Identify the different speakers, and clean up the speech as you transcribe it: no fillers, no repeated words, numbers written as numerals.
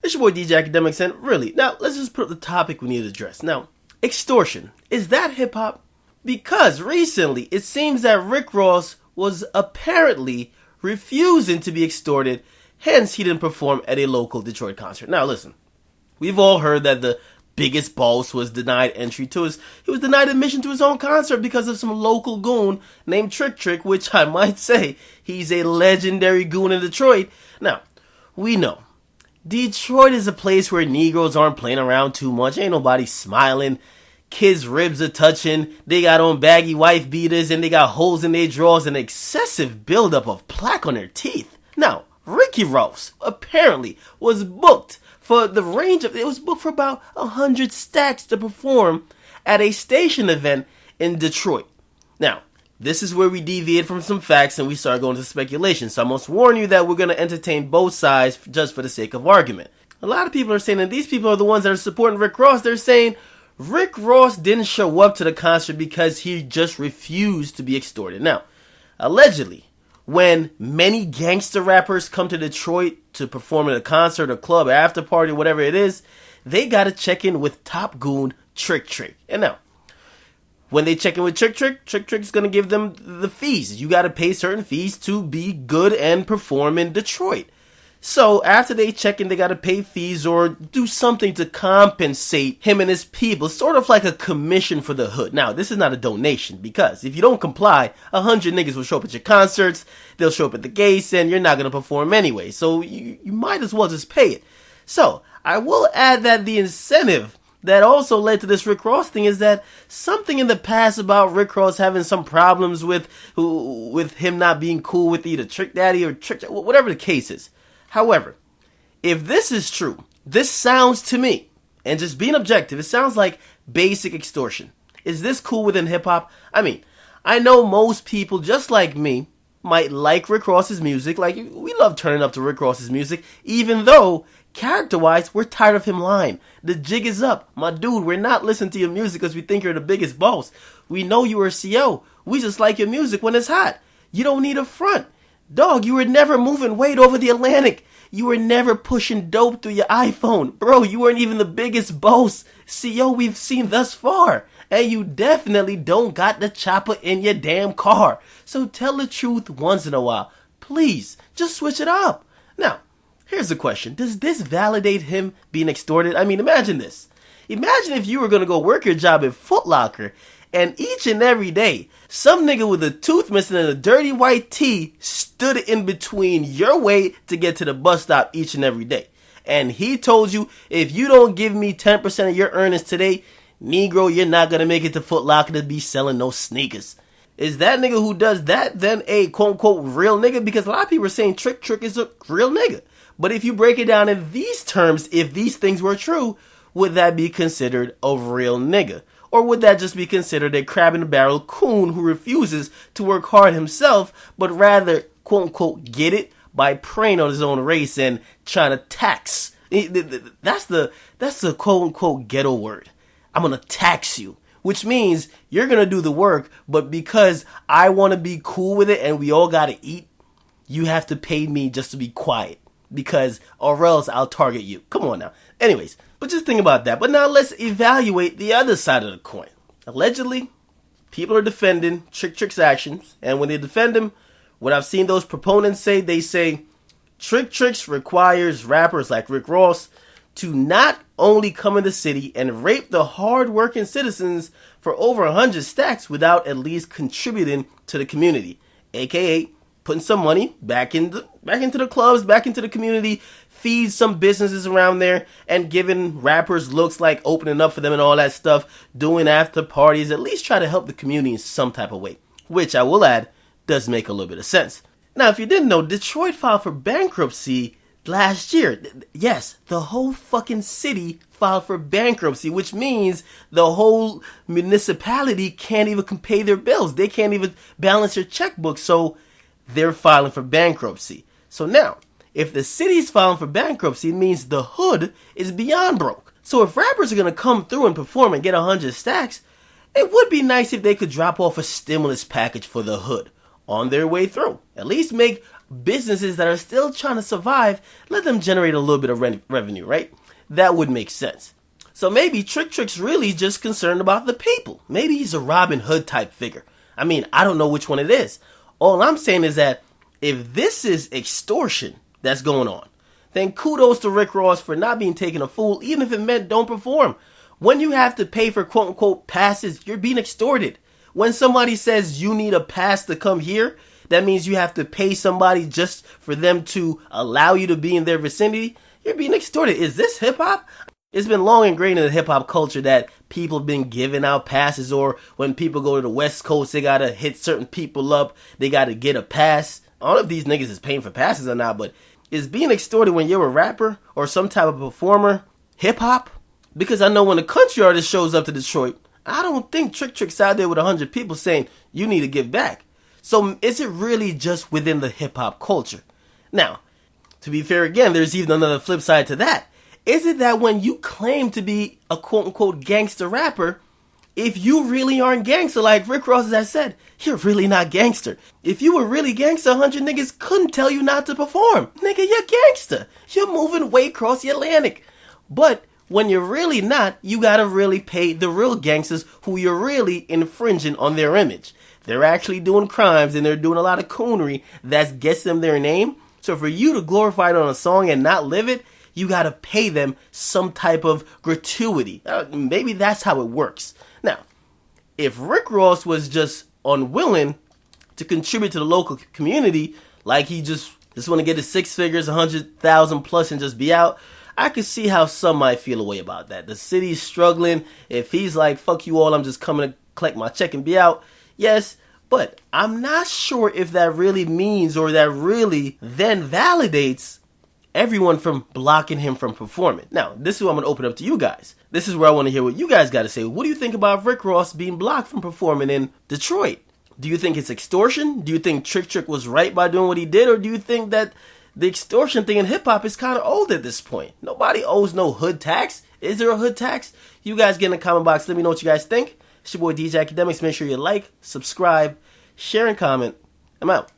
Speaker 1: It's your boy DJ Akademiks, and really, now let's just put up the topic we need to address. Now, extortion. Is that hip-hop? Because recently, it seems that Rick Ross was apparently refusing to be extorted, hence he didn't perform at a local Detroit concert. Now listen, we've all heard that the biggest boss was denied entry to he was denied admission to his own concert because of some local goon named Trick, which I might say, he's a legendary goon in Detroit. Now, we know Detroit is a place where Negroes aren't playing around too much. Ain't nobody smiling. Kids' ribs are touching. They got on baggy wife beaters and they got holes in their drawers and excessive buildup of plaque on their teeth. Now, Ricky Ross apparently was booked for the range of, it was booked for about 100 stacks to perform at a station event in Detroit. Now, this is where we deviate from some facts and we start going to speculation. So I must warn you that we're going to entertain both sides just for the sake of argument. A lot of people are saying that these people are the ones that are supporting Rick Ross. They're saying Rick Ross didn't show up to the concert because he just refused to be extorted. Now, allegedly, when many gangster rappers come to Detroit to perform at a concert or club or after party, whatever it is, they got to check in with top goon Trick. And now, when they check in with Trick's going to give them the fees. You got to pay certain fees to be good and perform in Detroit. So after they check in, they got to pay fees or do something to compensate him and his people. Sort of like a commission for the hood. Now, this is not a donation because if you don't comply, 100 niggas will show up at your concerts. They'll show up at the gates and you're not going to perform anyway. So you might as well just pay it. So I will add that the incentive that also led to this Rick Ross thing is that something in the past about Rick Ross having some problems with him not being cool with either Trick Daddy or Trick, whatever the case is. However, if this is true, this sounds to me, and just being objective, it sounds like basic extortion. Is this cool within hip-hop? I mean, I know most people, just like me, might like Rick Ross's music. Like, we love turning up to Rick Ross's music, even though, character-wise, we're tired of him lying. The jig is up. My dude, we're not listening to your music because we think you're the biggest boss. We know you were a CO. We just like your music when it's hot. You don't need a front. Dog, you were never moving weight over the Atlantic. You were never pushing dope through your iPhone. Bro, you weren't even the biggest boss CO we've seen thus far. And you definitely don't got the chopper in your damn car. So tell the truth once in a while. Please, just switch it up. Now, here's the question. Does this validate him being extorted? I mean, imagine this. Imagine if you were going to go work your job at Foot Locker and each and every day, some nigga with a tooth missing and a dirty white tee stood in between your way to get to the bus stop each and every day. And he told you, if you don't give me 10% of your earnings today, Negro, you're not going to make it to Foot Locker to be selling no sneakers. Is that nigga who does that then a quote-unquote real nigga? Because a lot of people are saying Trick is a real nigga. But if you break it down in these terms, if these things were true, would that be considered a real nigga? Or would that just be considered a crab-in-the-barrel coon who refuses to work hard himself, but rather, quote-unquote, get it by preying on his own race and trying to tax? That's the quote-unquote ghetto word. I'm going to tax you, which means you're going to do the work, but because I want to be cool with it and we all got to eat, you have to pay me just to be quiet. Because, or else I'll target you. Come on now. Anyways, but just think about that. But now let's evaluate the other side of the coin. Allegedly, people are defending Trick's actions. And when they defend him, what I've seen those proponents say, they say, Trick's requires rappers like Rick Ross to not only come in the city and rape the hard-working citizens for over 100 stacks without at least contributing to the community. AKA, putting some money back into the clubs, back into the community, feed some businesses around there, and giving rappers looks like opening up for them and all that stuff, doing after parties, at least try to help the community in some type of way. Which, I will add, does make a little bit of sense. Now, if you didn't know, Detroit filed for bankruptcy last year. Yes, the whole fucking city filed for bankruptcy, which means the whole municipality can't even pay their bills. They can't even balance their checkbook, so they're filing for bankruptcy. So now, if the city's filing for bankruptcy, it means the hood is beyond broke. So if rappers are going to come through and perform and get 100 stacks, it would be nice if they could drop off a stimulus package for the hood on their way through. At least make businesses that are still trying to survive, let them generate a little bit of revenue, right? That would make sense. So maybe Trick's really just concerned about the people. Maybe he's a Robin Hood type figure. I mean, I don't know which one it is. All I'm saying is that if this is extortion that's going on, then kudos to Rick Ross for not being taken a fool, even if it meant don't perform. When you have to pay for quote unquote passes, you're being extorted. When somebody says you need a pass to come here, that means you have to pay somebody just for them to allow you to be in their vicinity. You're being extorted. Is this hip hop? It's been long ingrained in the hip hop culture that people have been giving out passes, or when people go to the West Coast, they gotta hit certain people up. They gotta get a pass. I don't know if these niggas is paying for passes or not, but is being extorted when you're a rapper or some type of performer hip hop? Because I know when a country artist shows up to Detroit, I don't think Trick's out there with 100 people saying you need to give back. So is it really just within the hip hop culture? Now, to be fair again, there's even another flip side to that. Is it that when you claim to be a quote-unquote gangster rapper, if you really aren't gangster, like Rick Ross has said, you're really not gangster. If you were really gangster, 100 niggas couldn't tell you not to perform. Nigga, you're gangster. You're moving way across the Atlantic. But when you're really not, you gotta really pay the real gangsters who you're really infringing on their image. They're actually doing crimes and they're doing a lot of coonery that gets them their name. So for you to glorify it on a song and not live it, you gotta pay them some type of gratuity. Maybe that's how it works. Now, if Rick Ross was just unwilling to contribute to the local community, like he just want to get his 6 figures, 100,000 plus and just be out, I could see how some might feel a way about that. The city's struggling. If he's like, fuck you all, I'm just coming to collect my check and be out. Yes, but I'm not sure if that really means or that really then validates everyone from blocking him from performing. Now, this is what I'm going to open up to you guys. This is where I want to hear what you guys got to say. What do you think about Rick Ross being blocked from performing in Detroit? Do you think it's extortion? Do you think Trick was right by doing what he did? Or do you think that the extortion thing in hip-hop is kind of old at this point? Nobody owes no hood tax. Is there a hood tax? You guys get in the comment box. Let me know what you guys think. It's your boy DJ Akademiks. Make sure you like, subscribe, share, and comment. I'm out.